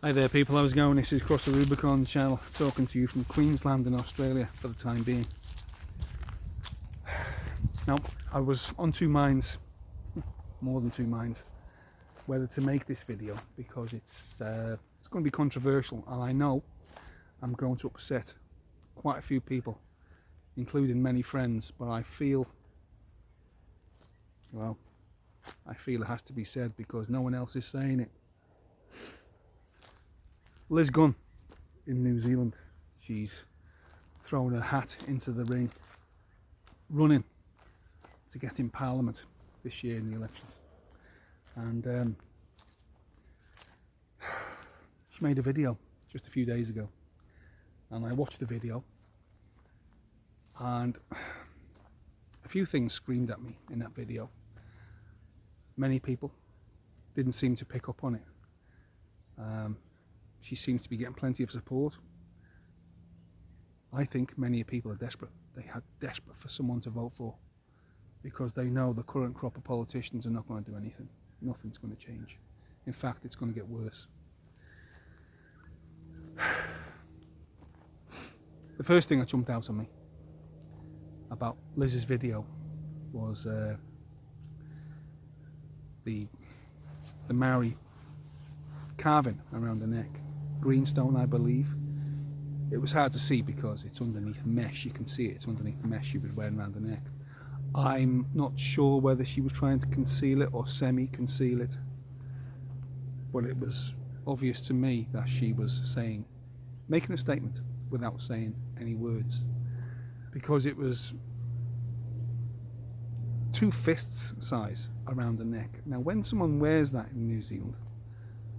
Hi there people, how's it going? This is Cross the Rubicon channel, talking to you from Queensland in Australia for the time being. Now, I was on two minds, more than two minds, whether to make this video because it's going to be controversial, and I know I'm going to upset quite a few people, including many friends, but I feel it has to be said because no one else is saying it. Liz Gunn in New Zealand, she's thrown her hat into the ring, running to get in Parliament this year in the elections. And she made a video just a few days ago, and I watched the video, and a few things screamed at me in that video. Many people didn't seem to pick up on it. She seems to be getting plenty of support. I think many people are desperate. They are desperate for someone to vote for because they know the current crop of politicians are not going to do anything. Nothing's going to change. In fact, it's going to get worse. The first thing that jumped out on me about Liz's video was the Maori carving around the neck. Greenstone, I believe. It was hard to see because it's underneath mesh. You can see it's underneath the mesh she was wearing around the neck. I'm not sure whether she was trying to conceal it or semi-conceal it, but it was obvious to me that she was making a statement without saying any words, because it was 2 fists size around the neck. Now, when someone wears that in New Zealand,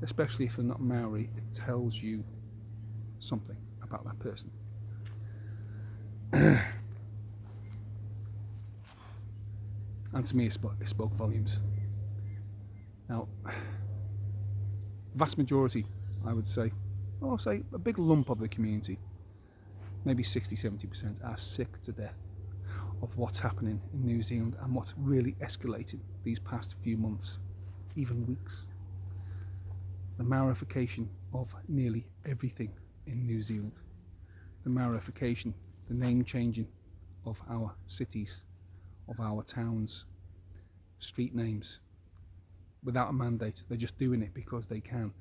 especially if they're not Maori, it tells you something about that person. And to me, it spoke volumes. Now, the vast majority, I would say, or say a big lump of the community, maybe 60-70%, are sick to death of what's happening in New Zealand and what's really escalated these past few months, even weeks. The Maorification of nearly everything in New Zealand. The Maorification, the name changing of our cities, of our towns, street names, without a mandate. They're just doing it because they can.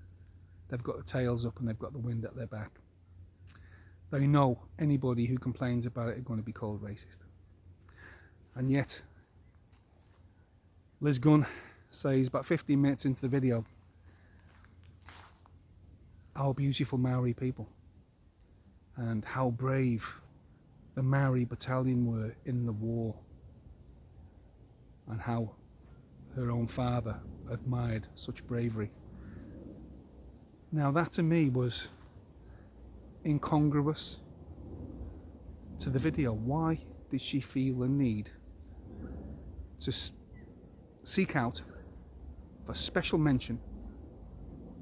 They've got the tails up and they've got the wind at their back. They know anybody who complains about it is going to be called racist. And yet, Liz Gunn says about 15 minutes into the video, our beautiful Maori people and how brave the Maori battalion were in the war, and how her own father admired such bravery. Now that to me was incongruous to the video. Why did she feel the need to seek out for special mention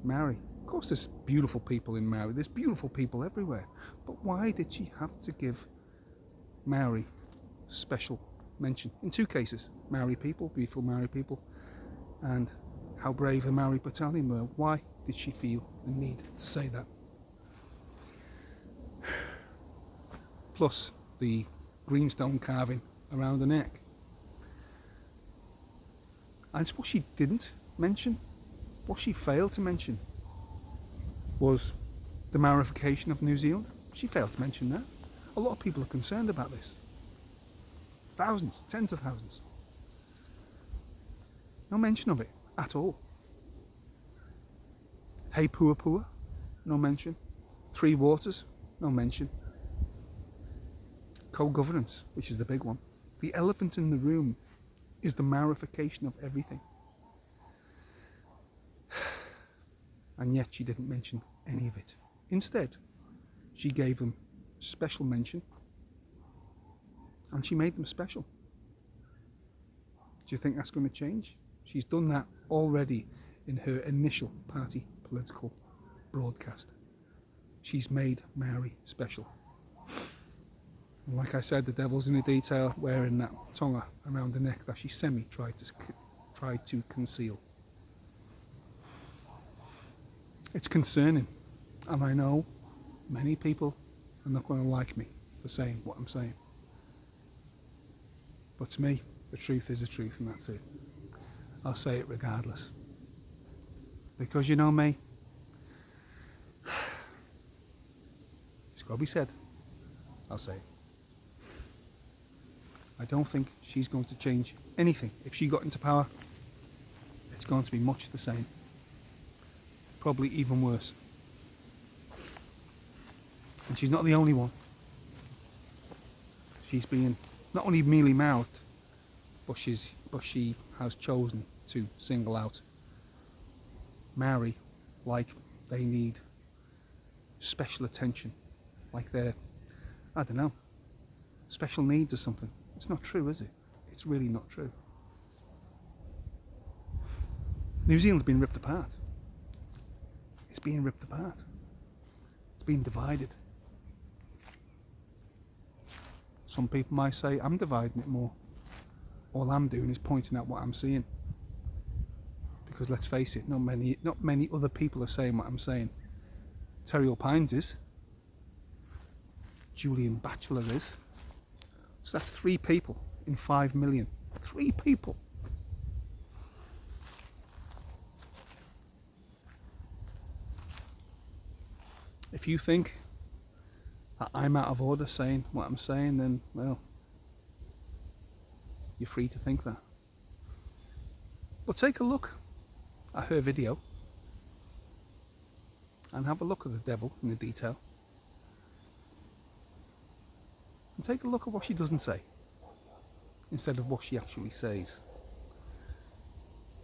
Maori? Of course there's beautiful people in Maori, there's beautiful people everywhere, but why did she have to give Maori special mention? In 2 cases, Maori people, beautiful Maori people, and how brave the Maori battalion were. Why did she feel the need to say that? Plus the greenstone carving around the neck. And what she didn't mention, what she failed to mention, was the Maorification of New Zealand. She failed to mention that. A lot of people are concerned about this. Thousands, tens of thousands. No mention of it at all. Hey Pua Pua, no mention. 3 Waters, no mention. Co-governance, which is the big one. The elephant in the room is the Maorification of everything. And yet she didn't mention any of it. Instead, she gave them special mention, and she made them special. Do you think that's going to change? She's done that already in her initial party political broadcast. She's made Maori special. And like I said, the devil's in the detail, wearing that tonga around the neck that she tried to conceal. It's concerning, and I know many people are not going to like me for saying what I'm saying. But to me, the truth is the truth, and that's it. I'll say it regardless. Because you know me, it's got to be said. I'll say it. I don't think she's going to change anything. If she got into power, it's going to be much the same. Probably even worse. And she's not the only one. She's being not only mealy-mouthed, but she has chosen to single out Maori like they need special attention, like they're, I don't know, special needs or something. It's not true, is it? It's really not true. New Zealand's been ripped apart. It's being ripped apart. It's being divided. Some people might say I'm dividing it more. All I'm doing is pointing out what I'm seeing. Because let's face it, not many other people are saying what I'm saying. Terry O'Pines is. Julian Batchelor is. So that's 3 people in 5 million. 3 people. If you think that I'm out of order saying what I'm saying, then, well, you're free to think that. But take a look at her video and have a look at the devil in the detail. And take a look at what she doesn't say instead of what she actually says.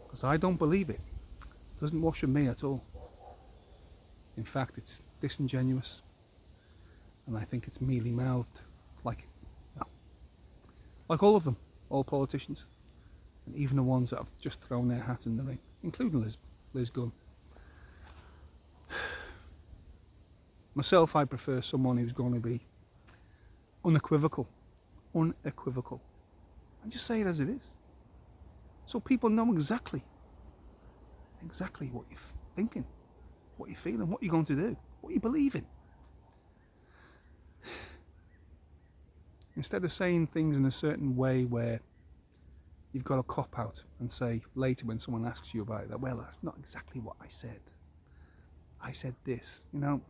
Because I don't believe it. It doesn't wash with me at all. In fact, it's disingenuous, and I think it's mealy-mouthed, like all of them, all politicians, and even the ones that have just thrown their hat in the ring, including Liz Gunn. Myself, I prefer someone who's going to be unequivocal, and just say it as it is, so people know exactly what you're thinking, what you're feeling, what you're going to do, what you believe in. Instead of saying things in a certain way where you've got to cop out and say later when someone asks you about it that, well, that's not exactly what I said. I said this, you know.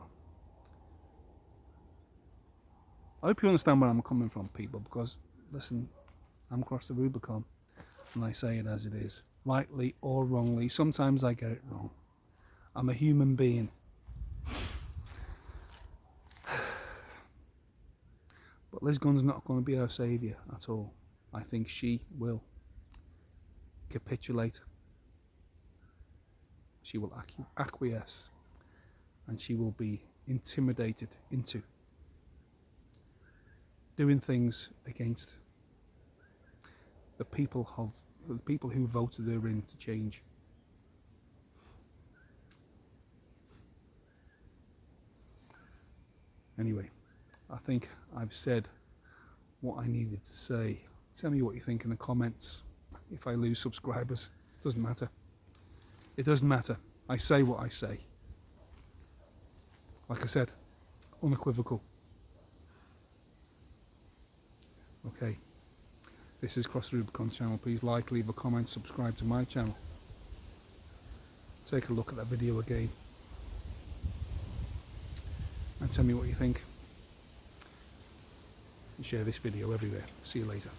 I hope you understand where I'm coming from, people, because, listen, I'm across the Rubicon and I say it as it is, rightly or wrongly. Sometimes I get it wrong. I'm a human being. But Liz Gunn's not going to be our saviour at all. I think she will capitulate. She will acquiesce, and she will be intimidated into doing things against the people who voted her in to change. Anyway, I think I've said what I needed to say. Tell me what you think in the comments. If I lose subscribers, doesn't matter. It doesn't matter. I say what I say. Like I said, unequivocal. Okay, this is Cross the Rubicon channel. Please like, leave a comment, subscribe to my channel. Take a look at that video again and tell me what you think. And share this video everywhere. See you later.